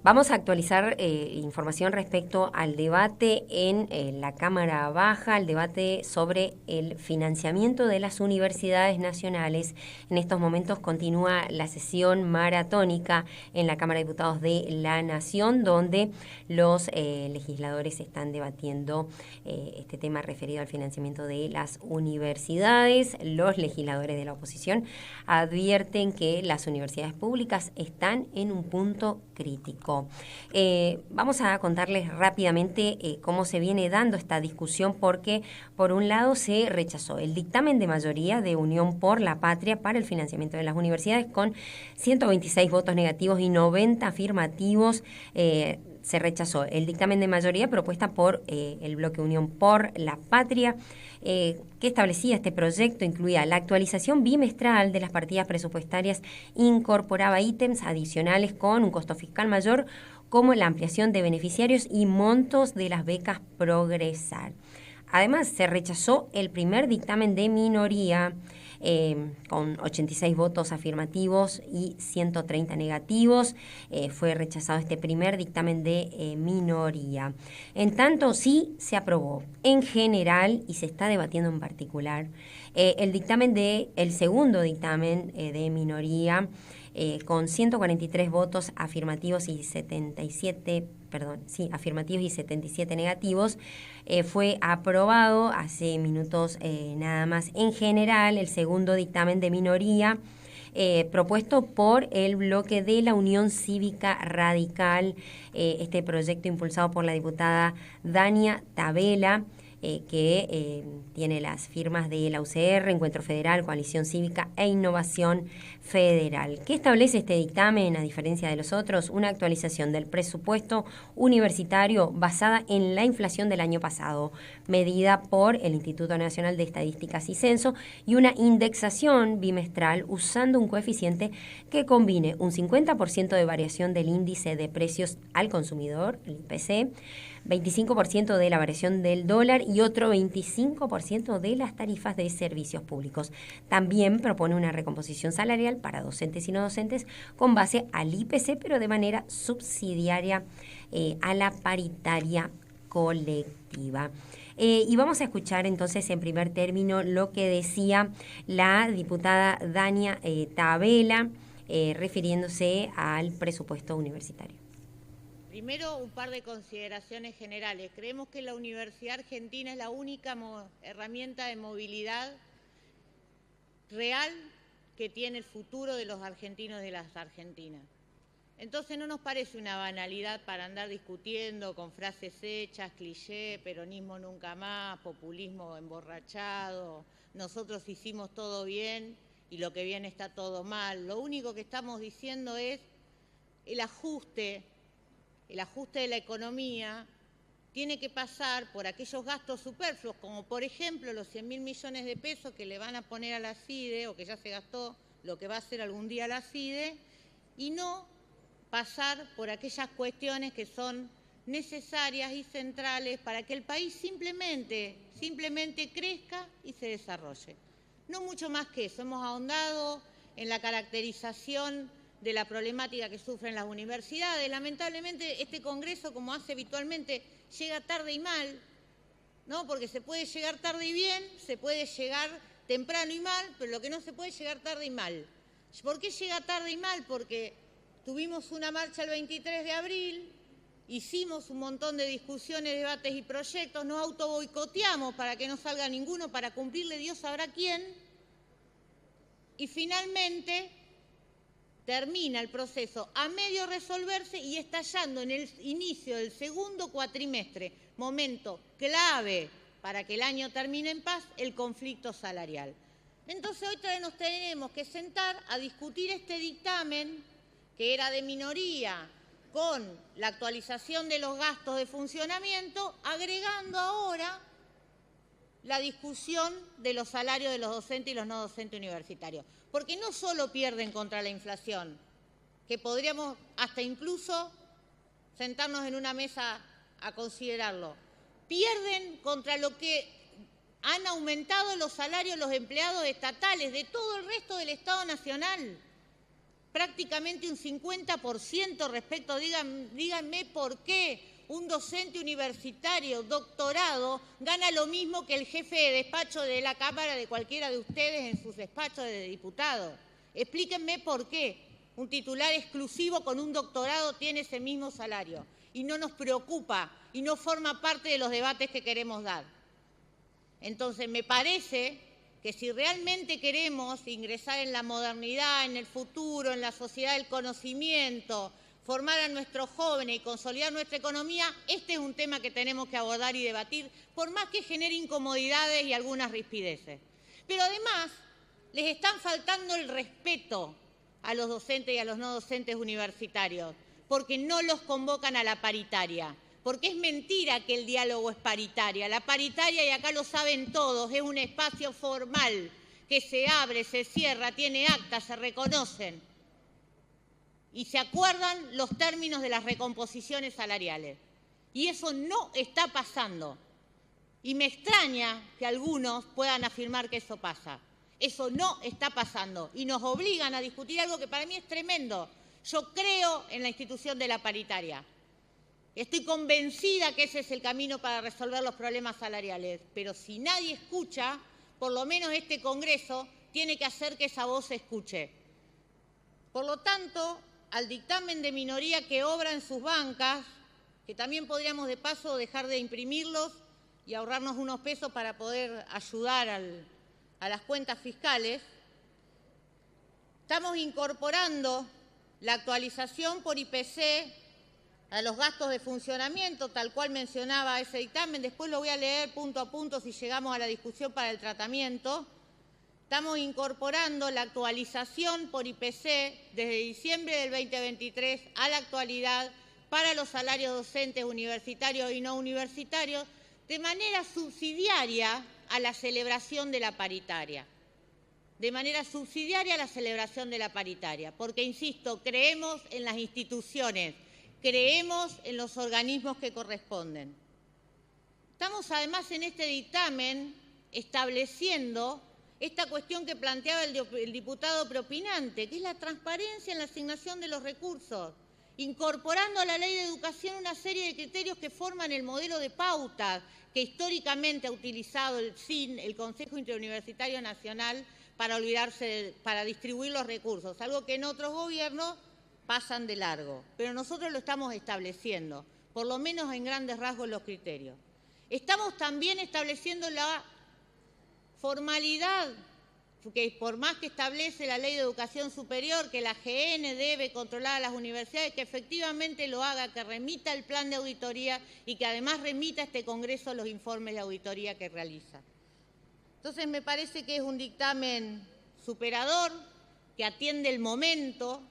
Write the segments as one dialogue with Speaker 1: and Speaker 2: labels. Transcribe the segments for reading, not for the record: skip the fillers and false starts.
Speaker 1: Vamos a actualizar información respecto al debate en la Cámara Baja, el debate sobre el financiamiento de las universidades nacionales. En estos momentos continúa la sesión maratónica en la Cámara de Diputados de la Nación, donde los legisladores están debatiendo este tema referido al financiamiento de las universidades. Los legisladores de la oposición advierten que las universidades públicas están en un punto crítico. Vamos a contarles rápidamente cómo se viene dando esta discusión, porque por un lado se rechazó el dictamen de mayoría de Unión por la Patria para el financiamiento de las universidades con 126 votos negativos y 90 afirmativos. Se rechazó el dictamen de mayoría propuesta por el bloque Unión por la Patria, que establecía este proyecto, incluía la actualización bimestral de las partidas presupuestarias, incorporaba ítems adicionales con un costo fiscal mayor, como la ampliación de beneficiarios y montos de las becas Progresar. Además, se rechazó el primer dictamen de minoría, con 86 votos afirmativos y 130 negativos. Fue rechazado este primer dictamen de minoría. En tanto, sí se aprobó en general y se está debatiendo en particular el segundo dictamen de minoría, con 143 votos afirmativos y 77 negativos. Fue aprobado hace minutos nada más. En general, el segundo dictamen de minoría, propuesto por el bloque de la Unión Cívica Radical, este proyecto impulsado por la diputada Dania Tabela, que tiene las firmas de la UCR, Encuentro Federal, Coalición Cívica e Innovación Federal. ¿Qué establece este dictamen, a diferencia de los otros? Una actualización del presupuesto universitario basada en la inflación del año pasado, medida por el Instituto Nacional de Estadísticas y Censo, y una indexación bimestral usando un coeficiente que combine un 50% de variación del índice de precios al consumidor, el IPC, 25% de la variación del dólar y otro 25% de las tarifas de servicios públicos. También propone una recomposición salarial para docentes y no docentes con base al IPC, pero de manera subsidiaria a la paritaria colectiva. Y vamos a escuchar entonces en primer término lo que decía la diputada Dania Tabela, refiriéndose al presupuesto universitario.
Speaker 2: Primero, un par de consideraciones generales. Creemos que la Universidad Argentina es la única herramienta de movilidad real que tiene el futuro de los argentinos y de las argentinas. Entonces no nos parece una banalidad para andar discutiendo con frases hechas, cliché, peronismo nunca más, populismo emborrachado, nosotros hicimos todo bien y lo que viene está todo mal. Lo único que estamos diciendo es el ajuste de la economía tiene que pasar por aquellos gastos superfluos, como por ejemplo los 100.000 millones de pesos que le van a poner a la CIDE, o que ya se gastó, lo que va a hacer algún día la CIDE, y no pasar por aquellas cuestiones que son necesarias y centrales para que el país simplemente crezca y se desarrolle. No mucho más que eso. Hemos ahondado en la caracterización de la problemática que sufren las universidades. Lamentablemente, este Congreso, como hace habitualmente, llega tarde y mal, ¿no? Porque se puede llegar tarde y bien, se puede llegar temprano y mal, pero lo que no se puede es llegar tarde y mal. ¿Por qué llega tarde y mal? Porque tuvimos una marcha el 23 de abril, hicimos un montón de discusiones, debates y proyectos, nos autoboicoteamos para que no salga ninguno, para cumplirle Dios sabrá quién, y finalmente termina el proceso a medio resolverse y estallando en el inicio del segundo cuatrimestre, momento clave para que el año termine en paz, el conflicto salarial. Entonces hoy nos tenemos que sentar a discutir este dictamen, que era de minoría, con la actualización de los gastos de funcionamiento, agregando ahora la discusión de los salarios de los docentes y los no docentes universitarios. Porque no solo pierden contra la inflación, que podríamos hasta incluso sentarnos en una mesa a considerarlo, pierden contra lo que han aumentado los salarios los empleados estatales de todo el resto del Estado Nacional. prácticamente un 50% respecto, díganme por qué un docente universitario, doctorado, gana lo mismo que el jefe de despacho de la Cámara de cualquiera de ustedes en sus despachos de diputados. Explíquenme por qué un titular exclusivo con un doctorado tiene ese mismo salario y no nos preocupa y no forma parte de los debates que queremos dar. Entonces, me parece que si realmente queremos ingresar en la modernidad, en el futuro, en la sociedad del conocimiento, formar a nuestros jóvenes y consolidar nuestra economía, este es un tema que tenemos que abordar y debatir, por más que genere incomodidades y algunas rispideces. Pero además, les están faltando el respeto a los docentes y a los no docentes universitarios, porque no los convocan a la paritaria. Porque es mentira que el diálogo es paritaria. La paritaria, y acá lo saben todos, es un espacio formal que se abre, se cierra, tiene actas, se reconocen y se acuerdan los términos de las recomposiciones salariales. Y eso no está pasando. Y me extraña que algunos puedan afirmar que eso pasa. Eso no está pasando y nos obligan a discutir algo que para mí es tremendo. Yo creo en la institución de la paritaria. Estoy convencida que ese es el camino para resolver los problemas salariales, pero si nadie escucha, por lo menos este Congreso tiene que hacer que esa voz se escuche. Por lo tanto, al dictamen de minoría que obra en sus bancas, que también podríamos de paso dejar de imprimirlos y ahorrarnos unos pesos para poder ayudar a las cuentas fiscales, estamos incorporando la actualización por IPC a los gastos de funcionamiento, tal cual mencionaba ese dictamen. Después lo voy a leer punto a punto si llegamos a la discusión para el tratamiento. Estamos incorporando la actualización por IPC desde diciembre del 2023 a la actualidad para los salarios docentes universitarios y no universitarios, de manera subsidiaria a la celebración de la paritaria. De manera subsidiaria a la celebración de la paritaria, porque, insisto, creemos en las instituciones, creemos en los organismos que corresponden. Estamos además en este dictamen estableciendo esta cuestión que planteaba el diputado propinante, que es la transparencia en la asignación de los recursos, incorporando a la Ley de Educación una serie de criterios que forman el modelo de pautas que históricamente ha utilizado el CIN, el Consejo Interuniversitario Nacional, para distribuir los recursos, algo que en otros gobiernos pasan de largo, pero nosotros lo estamos estableciendo, por lo menos en grandes rasgos los criterios. Estamos también estableciendo la formalidad, que por más que establece la Ley de Educación Superior, que la GN debe controlar a las universidades, que efectivamente lo haga, que remita el plan de auditoría y que además remita a este Congreso los informes de auditoría que realiza. Entonces me parece que es un dictamen superador, que atiende el momento.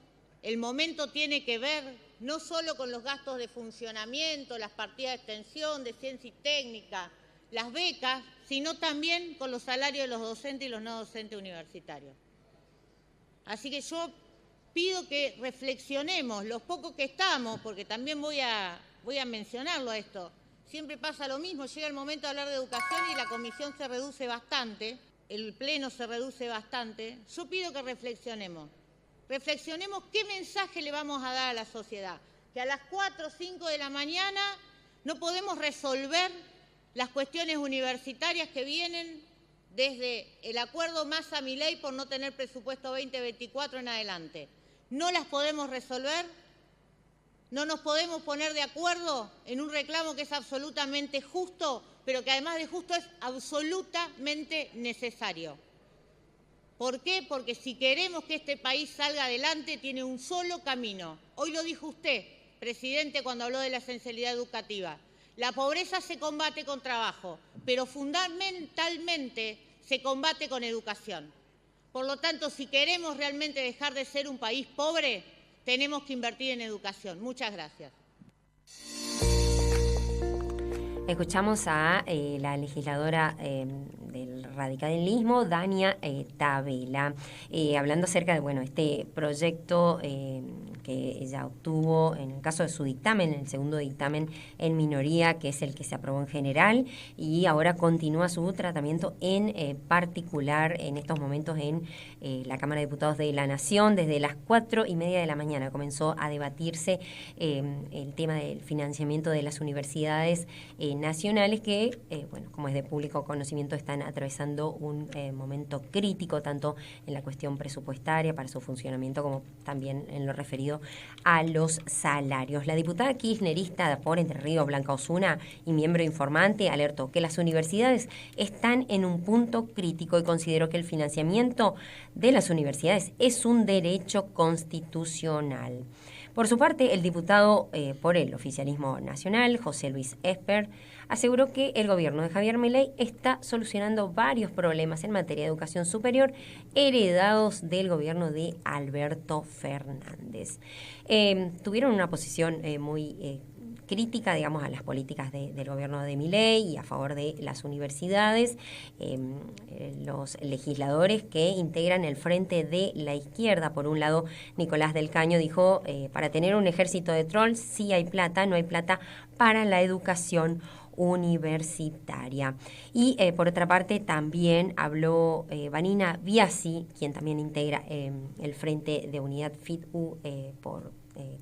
Speaker 2: El momento tiene que ver no solo con los gastos de funcionamiento, las partidas de extensión, de ciencia y técnica, las becas, sino también con los salarios de los docentes y los no docentes universitarios. Así que yo pido que reflexionemos, los pocos que estamos, porque también voy a mencionarlo a esto. Siempre pasa lo mismo, llega el momento de hablar de educación y la comisión se reduce bastante, el pleno se reduce bastante. Yo pido que reflexionemos. Reflexionemos qué mensaje le vamos a dar a la sociedad. Que a las 4 o 5 de la mañana no podemos resolver las cuestiones universitarias que vienen desde el acuerdo Massa-Milei por no tener presupuesto 2024 en adelante. No las podemos resolver, no nos podemos poner de acuerdo en un reclamo que es absolutamente justo, pero que además de justo es absolutamente necesario. ¿Por qué? Porque si queremos que este país salga adelante, tiene un solo camino. Hoy lo dijo usted, presidente, cuando habló de la esencialidad educativa. La pobreza se combate con trabajo, pero fundamentalmente se combate con educación. Por lo tanto, si queremos realmente dejar de ser un país pobre, tenemos que invertir en educación. Muchas gracias.
Speaker 1: Escuchamos a la legisladora del radicalismo, Dania Tabela, hablando acerca de este proyecto que ella obtuvo en el caso de su dictamen, el segundo dictamen en minoría, que es el que se aprobó en general, y ahora continúa su tratamiento en particular en estos momentos en la Cámara de Diputados de la Nación. Desde las 4:30 de la mañana comenzó a debatirse el tema del financiamiento de las universidades nacionales que, como es de público conocimiento, están atravesando un momento crítico, tanto en la cuestión presupuestaria para su funcionamiento como también en lo referido a los salarios. La diputada kirchnerista por Entre Ríos, Blanca Osuna, y miembro informante, alertó que las universidades están en un punto crítico y consideró que el financiamiento de las universidades es un derecho constitucional. Por su parte, el diputado por el oficialismo nacional, José Luis Esper, aseguró que el gobierno de Javier Milei está solucionando varios problemas en materia de educación superior heredados del gobierno de Alberto Fernández. Tuvieron una posición muy crítica, digamos, a las políticas del gobierno de Milei y a favor de las universidades. Los legisladores que integran el Frente de la Izquierda, por un lado, Nicolás del Caño dijo, para tener un ejército de trolls sí hay plata, no hay plata para la educación universitaria. Y por otra parte también habló Vanina Biasi, quien también integra el Frente de Unidad FIT-U por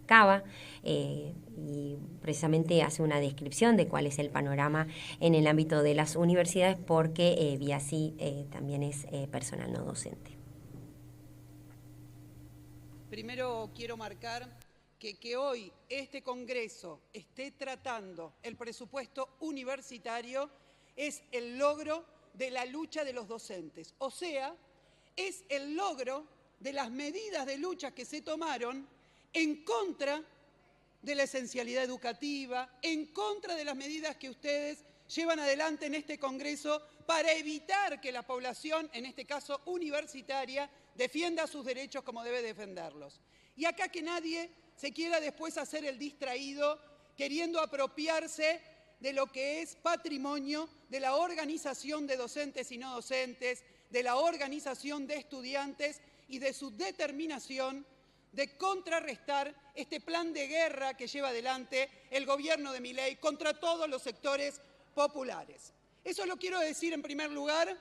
Speaker 1: Cava, y precisamente hace una descripción de cuál es el panorama en el ámbito de las universidades, porque Biasi también es personal no docente.
Speaker 3: Primero quiero marcar que hoy este Congreso esté tratando el presupuesto universitario es el logro de la lucha de los docentes, o sea, es el logro de las medidas de lucha que se tomaron en contra de la esencialidad educativa, en contra de las medidas que ustedes llevan adelante en este Congreso para evitar que la población, en este caso universitaria, defienda sus derechos como debe defenderlos. Y acá que nadie se quiera después hacer el distraído queriendo apropiarse de lo que es patrimonio de la organización de docentes y no docentes, de la organización de estudiantes y de su determinación de contrarrestar este plan de guerra que lleva adelante el gobierno de Milei contra todos los sectores populares. Eso lo quiero decir en primer lugar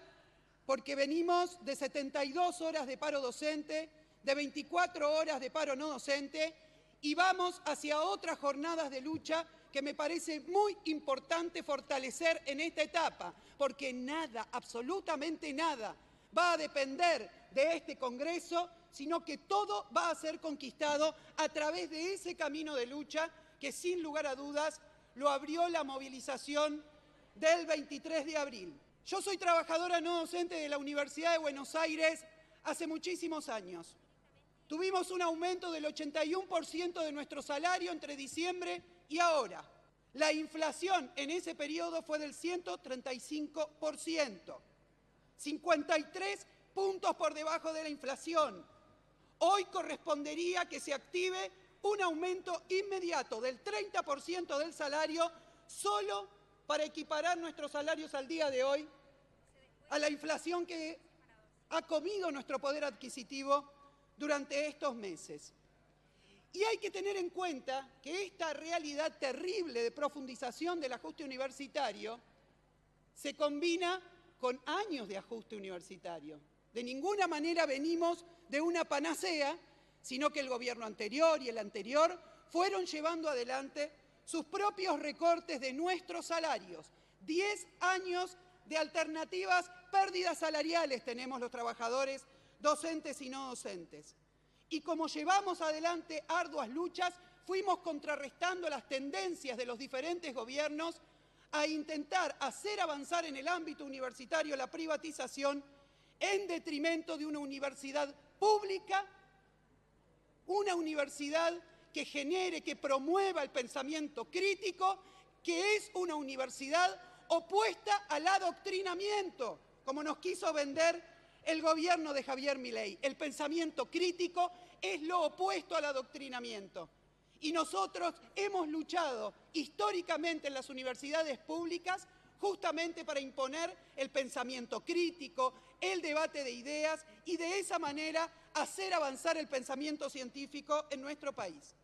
Speaker 3: porque venimos de 72 horas de paro docente, de 24 horas de paro no docente y vamos hacia otras jornadas de lucha que me parece muy importante fortalecer en esta etapa, porque nada, absolutamente nada, va a depender de este Congreso, sino que todo va a ser conquistado a través de ese camino de lucha que sin lugar a dudas lo abrió la movilización del 23 de abril. Yo soy trabajadora no docente de la Universidad de Buenos Aires hace muchísimos años. Tuvimos un aumento del 81% de nuestro salario entre diciembre y ahora. La inflación en ese periodo fue del 135%, 53 puntos por debajo de la inflación. Hoy correspondería que se active un aumento inmediato del 30% del salario solo para equiparar nuestros salarios al día de hoy a la inflación que ha comido nuestro poder adquisitivo durante estos meses. Y hay que tener en cuenta que esta realidad terrible de profundización del ajuste universitario se combina con años de ajuste universitario. De ninguna manera venimos de una panacea, sino que el gobierno anterior y el anterior fueron llevando adelante sus propios recortes de nuestros salarios. 10 años de alternativas, pérdidas salariales tenemos los trabajadores docentes y no docentes. Y como llevamos adelante arduas luchas, fuimos contrarrestando las tendencias de los diferentes gobiernos a intentar hacer avanzar en el ámbito universitario la privatización en detrimento de una universidad pública, una universidad que genere, que promueva el pensamiento crítico, que es una universidad opuesta al adoctrinamiento, como nos quiso vender el gobierno de Javier Milei. El pensamiento crítico es lo opuesto al adoctrinamiento. Y nosotros hemos luchado históricamente en las universidades públicas justamente para imponer el pensamiento crítico, el debate de ideas y de esa manera hacer avanzar el pensamiento científico en nuestro país.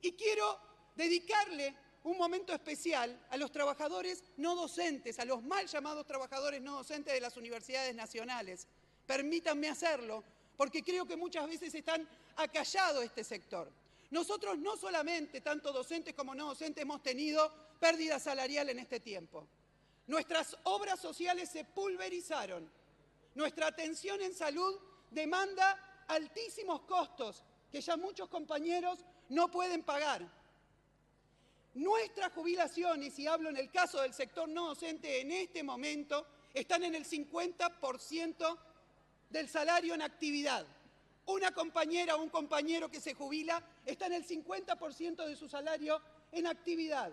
Speaker 3: Y quiero dedicarle un momento especial a los trabajadores no docentes, a los mal llamados trabajadores no docentes de las universidades nacionales. Permítanme hacerlo, porque creo que muchas veces están acallados este sector. Nosotros no solamente, tanto docentes como no docentes, hemos tenido pérdida salarial en este tiempo. Nuestras obras sociales se pulverizaron. Nuestra atención en salud demanda altísimos costos que ya muchos compañeros no pueden pagar. Nuestras jubilaciones, y hablo en el caso del sector no docente, en este momento están en el 50% del salario en actividad. Una compañera o un compañero que se jubila está en el 50% de su salario en actividad.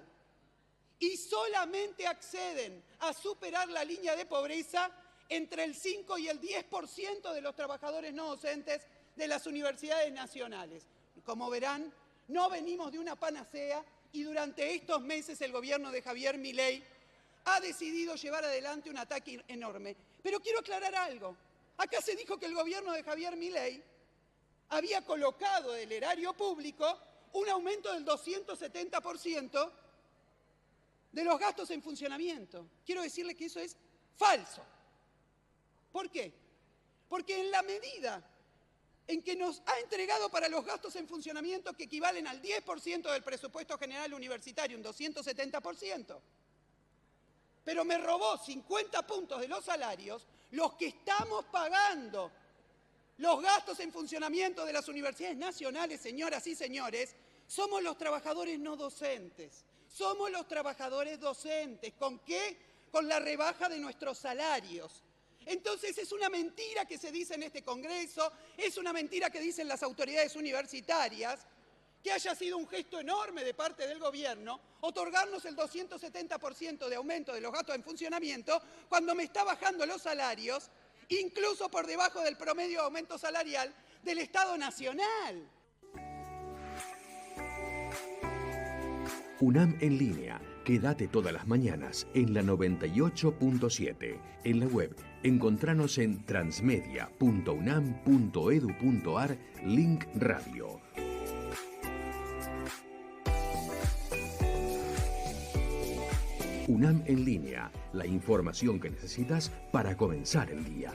Speaker 3: Y solamente acceden a superar la línea de pobreza entre el 5 y el 10% de los trabajadores no docentes de las universidades nacionales. Como verán, no venimos de una panacea y durante estos meses el gobierno de Javier Milei ha decidido llevar adelante un ataque enorme. Pero quiero aclarar algo. Acá se dijo que el gobierno de Javier Milei había colocado del erario público un aumento del 270% de los gastos en funcionamiento. Quiero decirle que eso es falso. ¿Por qué? Porque en la medida en que nos ha entregado para los gastos en funcionamiento que equivalen al 10% del presupuesto general universitario, un 270%, pero me robó 50 puntos de los salarios, los que estamos pagando los gastos en funcionamiento de las universidades nacionales, señoras y señores, somos los trabajadores no docentes. Somos los trabajadores docentes. ¿Con qué? Con la rebaja de nuestros salarios. Entonces es una mentira que se dice en este Congreso, es una mentira que dicen las autoridades universitarias, que haya sido un gesto enorme de parte del gobierno otorgarnos el 270% de aumento de los gastos en funcionamiento cuando me está bajando los salarios, incluso por debajo del promedio de aumento salarial del Estado Nacional.
Speaker 4: UNAM en línea. Quédate todas las mañanas en la 98.7. En la web, encontranos en transmedia.unam.edu.ar, link radio. UNAM en línea. La información que necesitas para comenzar el día.